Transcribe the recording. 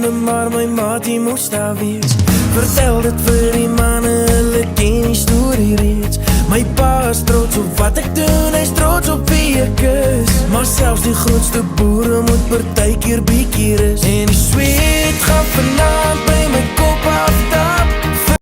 skole, maar my maatie moes daar wees. Vertel dit vir die manne, hulle ken die storie reeds. My pa is trots op wat ek doen, hy is trots op wie ek is. Maar selfs die grootste boere moet partykeer bietjie rus. En die sweet gaan vanaand by my kop af daar.